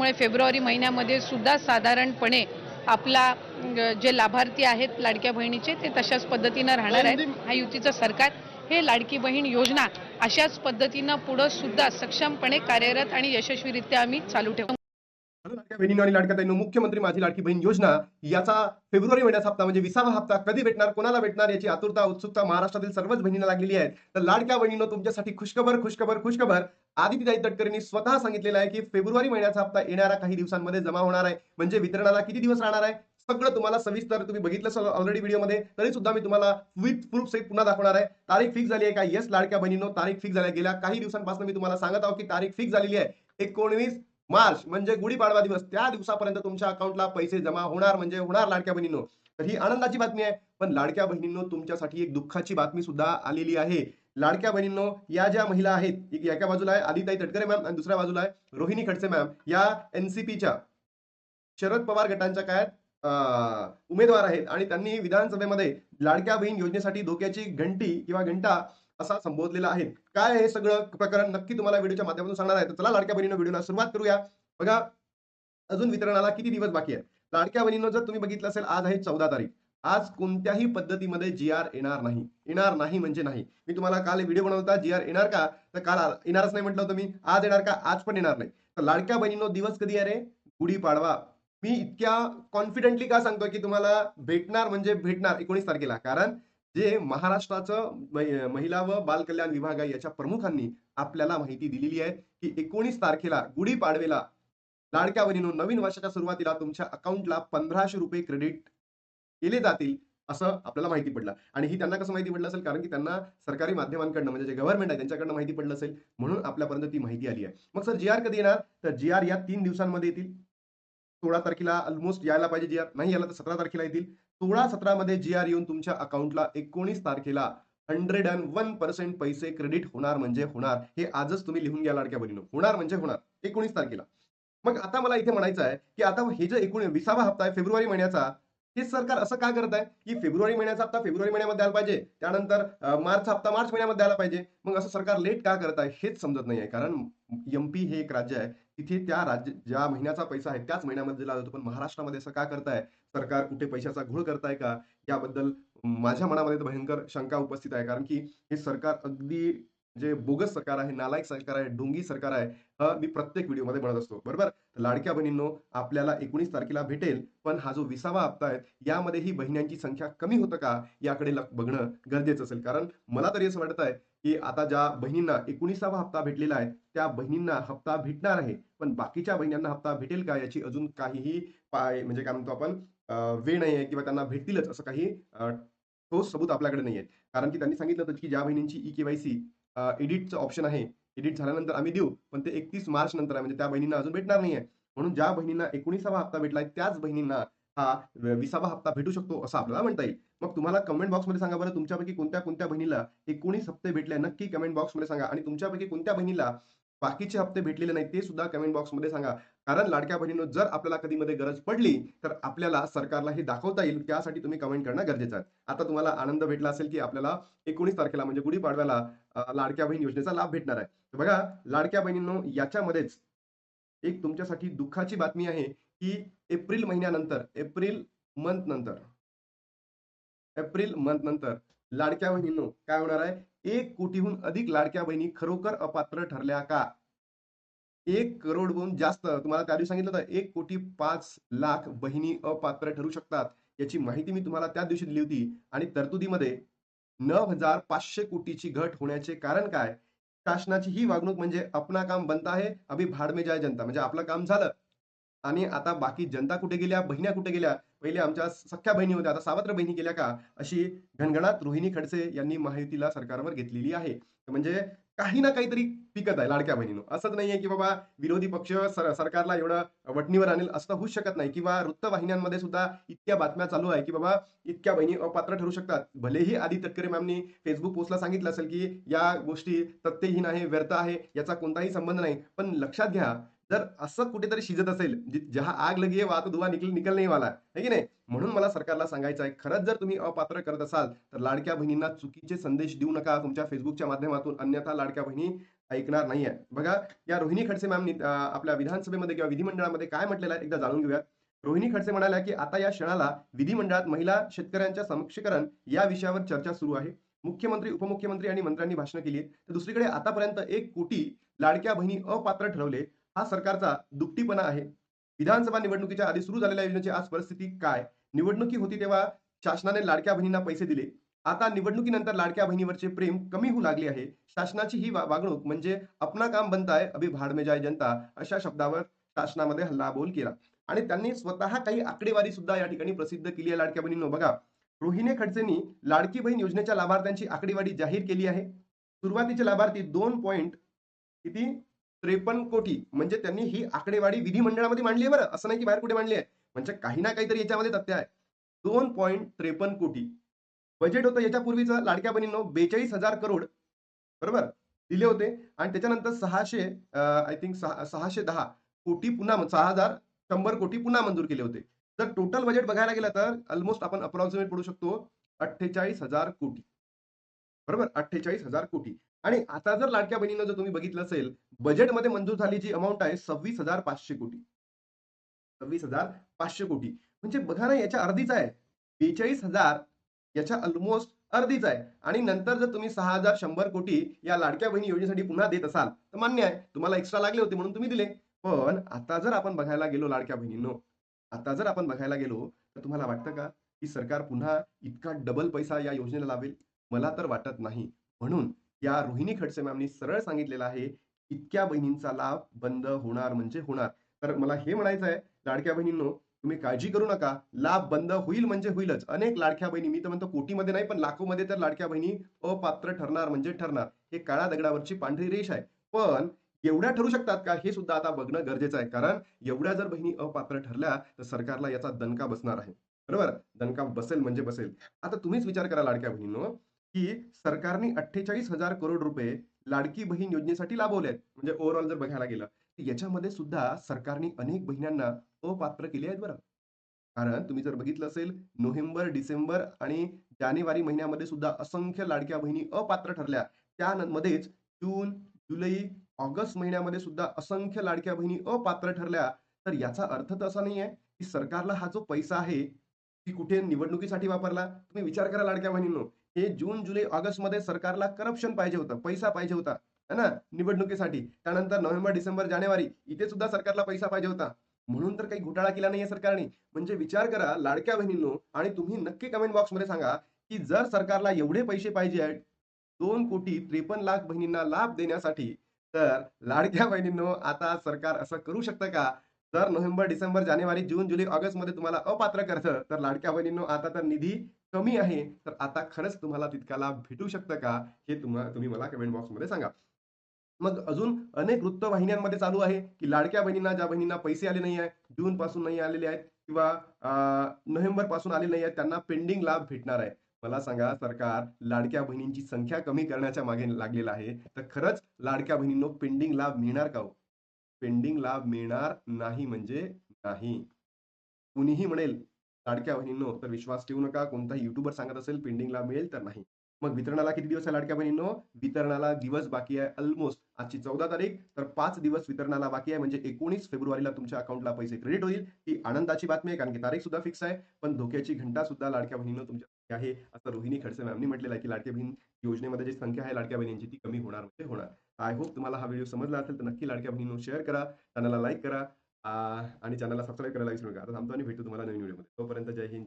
त्याच्यामुळे फेब्रुवारी महिन्यामध्ये सुद्धा साधारणपणे आपला जे लाभार्थी आहेत लाडक्या बहिणीचे ते तशाच पद्धतीनं राहणार आहेत. हा युतीचं सरकार हे लाडकी बहीण योजना अशाच पद्धतीनं पुढे सुद्धा सक्षमपणे कार्यरत आणि यशस्वीरित्या आम्ही चालू ठेवू. लाडक्या बहिणींनो आणि लाडक्या ताईंनो, मुख्यमंत्री माझी लाडकी बहीण योजना याचा फेब्रुवारी महिन्याचा हप्ता म्हणजे 20वा हप्ता कधी भेटणार, कोणाला भेटणार याची आतुरता उत्सुकता महाराष्ट्रातील सर्वच बहिणींना लागलेली आहे. तर लाडक्या बहिणींनो, तुमच्यासाठी खुशखबर खुशखबर खुशखबर. आदित्यताई तटकरेंनी स्वतः सांगितलेलं आहे की फेब्रुवारी महिन्याचा हप्ता येणाऱ्या काही दिवसांमध्ये जमा होणार आहे. म्हणजे वितरणाला किती दिवस राहणार आहे सगळं तुम्हाला सविस्तर तुम्ही बघितलं ऑलरेडी व्हिडिओमध्ये, तरी सुद्धा मी तुम्हाला विथ प्रूफ सहित पुन्हा दाखवणार आहे. तारीख फिक्स झाली आहे का? येस लाडक्या बहिणींनो, तारीख फिक्स झाली आहे. गेल्या काही दिवसांपासून मी तुम्हाला सांगत आहोत की तारीख फिक्स झालेली आहे. 19 मार्च म्हणजे गुढीपाडवा दिवस, त्या दिवसापर्यंत तुमच्या अकाउंटला पैसे जमा होणार म्हणजे होणार लाडक्या बहिणींनो. तर ही आनंदाची बातमी आहे. पण लाडक्या बहिणींनो, तुमच्यासाठी एक दुःखाची बातमी सुद्धा आलेली आहे. लाडक्या बहिणींनो, या ज्या महिला आहेत, एका बाजूला आहे आदिताई तटकरे मॅम आणि दुसऱ्या बाजूला आहे रोहिणी खडसे मॅम, या एनसीपीच्या शरद पवार गटांच्या काय उमेदवार आहेत आणि त्यांनी विधानसभेमध्ये लाडक्या बहीण योजनेसाठी धोक्याची घंटी किंवा घंटा असा संबोधलेला आहे. काय हे सगळं प्रकरण नक्की तुम्हाला व्हिडिओच्या माध्यमातून सांगणार आहे. तर चला लाडक्या बहिणींनो, व्हिडिओला सुरुवात करूया. बघा, अजून वितरणाला किती दिवस बाकी आहे. लाडक्या बहिणींनो, जर तुम्ही बघितलं असेल, आज आहे 14 तारीख. आज कोणत्याही पद्धतीमध्ये जीआर येणार नाही. येणार नाही म्हणजे नाही. मी तुम्हाला काल व्हिडिओ बनवता जीआर येणार का, तर काल येणारच नाही म्हटलं होतं मी. आज येणार का? आज पण येणार नाही. तर लाडक्या बहिणींनो, दिवस कधी आहे रे? गुढीपाडवा. मी इतक्या कॉन्फिडेंटली का सांगतोय की तुम्हाला भेटणार म्हणजे भेटणार 19 तारखेला, कारण जे महाराष्ट्राचं महिला व बाल कल्याण विभाग आहे याच्या प्रमुखांनी आपल्याला माहिती दिलेली आहे की 19 तारखेला गुढीपाडवेला लाडक्या बहिणींनो, नवीन वर्षाच्या सुरुवातीला तुमच्या अकाउंटला 1500 रुपये क्रेडिट केले जातील असं आपल्याला माहिती पडलं. आणि ही त्यांना कसं माहिती पडलं असेल, कारण की त्यांना सरकारी माध्यमांकडनं म्हणजे जे गव्हर्नमेंट आहे त्यांच्याकडनं माहिती पडलं असेल, म्हणून आपल्यापर्यंत ती माहिती आली आहे. मग सर जीआर कधी येणार? तर जीआर या 3 दिवसांमध्ये येतील. 16 तारखेला ऑलमोस्ट यायला पाहिजे जीआर, नाही आला तर 17 तारखेला येतील. 16-17 मध्ये जीआर येऊन तुमच्या अकाउंटला 19 तारखेला 101% पैसे क्रेडिट होणार म्हणजे होणार. हे आजच तुम्ही लिहून घ्या लाडक्या बहिणींनो, होणार म्हणजे होणार 19 तारखेला. मग आता मला इथे म्हणायचं आहे की आता हे जे 20वा हप्ता आहे फेब्रुवारी महिन्याचा, हे सरकार असं का करत आहे की फेब्रुवारी महिन्याचा हप्ता फेब्रुवारी महिन्यामध्ये द्यायला पाहिजे, त्यानंतर मार्च हप्ता मार्च महिन्यामध्ये द्यायला पाहिजे. मग असं सरकार लेट का करत आहे हेच समजत नाही आहे. कारण एमपी हे एक राज्य आहे, तिथे त्या राज्य ज्या महिन्याचा पैसा आहे त्याच महिन्यामध्ये दिला जातो. पण महाराष्ट्रामध्ये असं का करताय सरकार? कुठे पैशाचा घोळ करताय का? याबद्दल माझ्या मनामध्ये तर भयंकर शंका उपस्थित आहे. कारण की हे सरकार अगदी जे बोगस सरकार आहे, नालायक सरकार आहे, ढोंगी सरकार आहे. मी प्रत्येक व्हिडिओमध्ये म्हणत असतो, बरोबर. लाडक्या बहिणींनो, आपल्याला 19 तारखेला भेटेल, पण हा जो 20वा हप्ता आहे यामध्ये ही बहिण्यांची संख्या कमी होतं का याकडे बघणं गरजेचं असेल. कारण मला तरी असं वाटत आहे की आता ज्या बहिणींना 19वा हप्ता भेटलेला आहे त्या बहिणींना हप्ता भेटणार आहे, पण बाकीच्या बहिणींना हप्ता भेटेल का याची अजून काहीही म्हणजे काय म्हणतो आपण वेळ नाही आहे किंवा त्यांना भेटतीलच असं काही ठोस सबूत आपल्याकडे नाही आहे. कारण की त्यांनी सांगितलं होतं की ज्या बहिणींची ई-केवायसी एडिटचं ऑप्शन आहे, एडिट झाल्यानंतर आम्ही देऊ, पण ते 31 मार्च नंतर आहे, म्हणजे त्या बहिणींना अजून भेटणार नाहीये. म्हणून ज्या बहिणींना 19वा हप्ता भेटलाय त्याच बहिणींना हा 20वा हप्ता भेटू शकतो असं आपल्याला म्हणता येईल. मग तुम्हाला कमेंट बॉक्समध्ये सांगा बरं, तुमच्यापैकी कोणत्या बहिणीला 19 हप्ते भेटले नक्की कमेंट बॉक्समध्ये सांगा. आणि तुमच्यापैकी कोणत्या बहिणीला बाकीचे हप्ते भेटलेले नाहीत ते सुद्धा कमेंट बॉक्समध्ये सांगा. कारण लाडक्या बहिणींनो, जर आपल्याला कधीमध्ये गरज पडली तर आपल्याला सरकारला हे दाखवता येईल, त्यासाठी तुम्ही कमेंट करणं गरजेचं आहे. आता तुम्हाला आनंद भेटला असेल की आपल्याला 19 तारखेला म्हणजे गुढीपाडव्याला लाडक्या बहीण योजनेचा लाभ भेटणार आहे. तर बघा लाडक्या बहिणींनो, याच्यामध्येच एक तुमच्यासाठी दुःखाची बातमी आहे की एप्रिल महिन्यानंतर एप्रिल मंथ नंतर लाडक्या बहिणींनो काय होणार आहे? 1 कोटीहून अधिक लाडक्या बहिणी खरोखर अपात्र ठरल्या का? 1 करोडहून जास्त, तुम्हाला त्या दिवशी सांगितलं होतं 1,05,00,000 बहिणी अपात्र ठरू शकतात. याची माहिती मी तुम्हाला त्या दिवशी दिली होती. आणि तरतुदीमध्ये 9,500 कोटीची घट होण्याचे कारण काय? शासनाची ही वागणूक म्हणजे अपना काम बनता है, अभी भाड में जाए जनता. म्हणजे आपलं काम झालं आणि आता बाकी जनता कुठे गेल्या, बहिण्या कुठे गेल्या? पहिले आमच्या सख्या बहिणी होत्या, आता सावत्र बहिणी गेल्या का? अशी घणघणाट रोहिणी खडसे यांनी माहितीला सरकारवर घेतलेली आहे. म्हणजे काही ना काहीतरी पिकत आहे लाडक्या बहिणीनं. असंच नाहीये की बाबा विरोधी पक्ष सरकारला एवढं वटणीवर आणेल, असं होऊच शकत नाही. किंवा वृत्तवाहिन्यांमध्ये सुद्धा इतक्या बातम्या चालू आहे की बाबा इतक्या बहिणी अपात्र ठरू शकतात. भलेही आदी तटकरे मॅमनी फेसबुक पोस्टला सांगितलं असेल की या गोष्टी तथ्यहीन आहे, व्यर्थ आहे, याचा कोणताही संबंध नाही. पण लक्षात घ्या, जर असं कुठेतरी शिजत असेल, जहा आग लगी है वहां तो धुआं निकल नहीं वाला है की नाही? म्हणून मला सरकारला सांगायचं आहे, खरंच जर तुम्ही अपात्र करत असाल तर लाडक्या बहिणींना चुकीचे संदेश देऊ नका तुमच्या फेसबुकच्या माध्यमातून. अन्यथा लाडक्या बहिणी ऐकणार नाहीये. बघा, या रोहिणी खडसे मॅमनी आपल्या विधानसभेमध्ये किंवा विधिमंडळामध्ये काय म्हटलेलं आहे एकदा जाणून घेऊया. रोहिणी खडसे म्हणाल्या, की आता या क्षणाला विधिमंडळात महिला शेतकऱ्यांच्या सक्षमीकरण या विषयावर चर्चा सुरू आहे. मुख्यमंत्री, उपमुख्यमंत्री आणि मंत्र्यांनी भाषणं केली आहेत. तर दुसरीकडे आतापर्यंत 1 कोटी लाडक्या बहिणी अपात्र ठरवले. हा सरकारचा दुपटीपणा आहे. विधानसभा निवडणुकीच्या आधी सुरू झालेल्या योजनेची आज परिस्थिती काय? निवडणुकी होती तेव्हा शासनाने लाडक्या बहिणींना पैसे दिले. आता निवडणुकीनंतर लाडक्या बहिणीवरचे प्रेम कमी होऊ लागले आहे. शासनाची ही वागणूक म्हणजे अपना काम बनता है, अभी भाड में जाए जनता, अशा शब्दावर शासनामध्ये हल्लाबोल केला. आणि त्यांनी स्वतः काही आकडेवारी सुद्धा या ठिकाणी प्रसिद्ध केली आहे लाडक्या बहिणींनो. बघा, रोहिणी खडसेंनी लाडकी बहीण योजनेच्या लाभार्थ्यांची आकडेवारी जाहीर केली आहे. सुरुवातीचे लाभार्थी 2 किती 53 कोटी, म्हणजे त्यांनी ही आकडेवारी विधिमंडळामध्ये मांडली आहे बरं, असं नाही की बाहेर कुठे मांडली आहे. म्हणजे काही ना काहीतरी याच्यामध्ये तथ्य आहे. 2.53 कोटी बजेट होतं याच्यापूर्वीचं लाडक्या बहिणींनो 42,000 करोड, बरोबर, दिले होते. आणि त्याच्यानंतर 600 आय थिंक 610 कोटी पुन्हा 6,100 कोटी पुन्हा मंजूर केले होते. जर टोटल बजेट बघायला गेलं तर ऑलमोस्ट आपण अप्रॉक्सिमेट पडू शकतो 48,000 कोटी, बरोबर, 48,000 कोटी. आणि आता जर लाडक्या बहिणींना जर तुम्ही बघितलं असेल, बजेटमध्ये मंजूर झाली जी अमाउंट आहे 26,500 कोटी. 26,500 कोटी म्हणजे बघा ना, याच्या अर्धीच आहे. 42,000 याच्या ऑलमोस्ट अर्धीच आहे. आणि नंतर जर तुम्ही 6,100 कोटी या लाडक्या बहिणी योजनेसाठी पुन्हा देत असाल तर मान्य आहे, तुम्हाला एक्स्ट्रा लागले होते म्हणून तुम्ही दिले. पण आता जर आपण बघायला गेलो लाडक्या बहिणींनो, आता जर आपण बघायला गेलो तर तुम्हाला वाटतं का की सरकार पुन्हा इतका डबल पैसा या योजनेला लावेल? मला तर वाटत नाही. म्हणून या रोहिणी खडसे मॅमनी सरळ सांगितलेलं आहे, इतक्या बहिणींचा लाभ बंद होणार म्हणजे होणार. तर मला हे म्हणायचं आहे, लाडक्या बहिणींनो, तुम्ही काळजी करू नका. लाभ बंद होईल म्हणजे होईलच. अनेक लाडक्या बहिणी, मी तर म्हणतो कोटीमध्ये नाही पण लाखोमध्ये तर लाडक्या बहिणी अपात्र ठरणार म्हणजे ठरणार. हे काळ्या दगडावरची पांढरी रेष आहे. पण एवढ्या ठरू शकतात का हे सुद्धा आता बघणं गरजेचं आहे. कारण एवढ्या जर बहिणी अपात्र ठरल्या तर सरकारला याचा दणका बसणार आहे. बरोबर? दणका बसेल म्हणजे बसेल. आता तुम्हीच विचार करा लाडक्या बहिणींनो, की सरकारने 48,000 करोड रुपये लाडकी बहीण योजनेसाठी लाभवले आहेत. म्हणजे ओव्हरऑल जर बघायला गेलं, तर याच्यामध्ये सुद्धा सरकारने अनेक बहिणींना अपात्र केले आहेत बरं. कारण तुम्ही जर बघितलं असेल, नोव्हेंबर, डिसेंबर आणि जानेवारी महिन्यामध्ये सुद्धा असंख्य लाडक्या बहिणी अपात्र ठरल्या. त्यामध्येच जून, जुलै, ऑगस्ट महिन्यामध्ये सुद्धा असंख्य लाडक्या बहिणी अपात्र ठरल्या. तर याचा अर्थ तर असा नाहीये, की सरकारला हा जो पैसा आहे, ती कुठे निवडणुकीसाठी वापरला. तुम्ही विचार करा लाडक्या बहिणींनो, हे जून, जुलै, ऑगस्टमध्ये सरकारला करप्शन पाहिजे होतं, पैसा पाहिजे होता, है ना, निवडणुकीसाठी. त्यानंतर नोव्हेंबर, डिसेंबर, जानेवारी इथे सुद्धा सरकारला पैसा पाहिजे होता. म्हणून तर काही घोटाळा केला नाहीये सरकारने. म्हणजे विचार करा लाडक्या बहिणींनो, आणि तुम्ही नक्की कमेंट बॉक्समध्ये सांगा, की जर सरकारला एवढे पैसे पाहिजे आहेत 2,53,00,000 बहिणींना लाभ देण्यासाठी, तर लाडक्या बहिणींनो, आता सरकार असं करू शकतं का? जर नोव्हेंबर, डिसेंबर, जानेवारी, जून, जुलै, ऑगस्टमध्ये तुम्हाला अपात्र करतं, तर लाडक्या बहिणींनो, आता तर निधी कमी आहे. तर आता खरंच तुम्हाला तितका लाभ भेटू शकतं का? हे तुम्ही मला कमेंट बॉक्समध्ये सांगा. मग अजून अनेक वृत्तवाहिन्यांमध्ये चालू आहे, की लाडक्या बहिणींना, ज्या बहिणींना पैसे आले नाही आहेत, जून पासून नाही आलेले आहेत किंवा नोव्हेंबर पासून आले नाही आहेत, त्यांना पेंडिंग लाभ भेटणार आहे. मला सांगा, सरकार लाडक्या बहिणींची संख्या कमी करण्याच्या मागे लागलेलं आहे. तर खरंच लाडक्या बहिणींनो, पेंडिंग लाभ मिळणार का हो? पेंडिंग लाभ मिळणार नाही म्हणजे नाही. कुणीही म्हणेल लाडक्या बहिणींनो, तर विश्वास ठेवू नका. कोणताही युट्यूबर सांगत असेल पेंडिंग लाभ मिळेल तर नाही. मग वितरणाला किती दिवस आहे लाडक्या बहिणींनो? वितरणाला दिवस बाकी आहे ऑलमोस्ट. आजची 14 तारीख, तर 5 दिवस वितरणाला बाकी आहे. म्हणजे 19 फेब्रुवारीला तुमच्या अकाउंटला पैसे क्रेडिट होईल. ही आनंदाची बातमी आहे, कारण की तारीख सुद्धा फिक्स आहे. पण धोक्याची घंटा सुद्धा लाडक्या बहिणींनो तुमच्या आहे. असं रोहिणी खडसे मॅमनी म्हटलेलं आहे, की लाडकी बहीण योजनेमध्ये जी संख्या आहे लाडक्या बहिणींची ती कमी होणार म्हणजे होणार. आय होप तुम्हाला हा व्हिडिओ समजला असेल, तर नक्की लाडक्या बहिणींनो शेअर करा, चॅनलला लाईक करा, आणि चॅनलला सबस्क्राईब करायला विसरू नका. आता थांबतो आणि भेटू तुम्हाला नवीन व्हिडिओमध्ये. तोपर्यंत जय हिंद.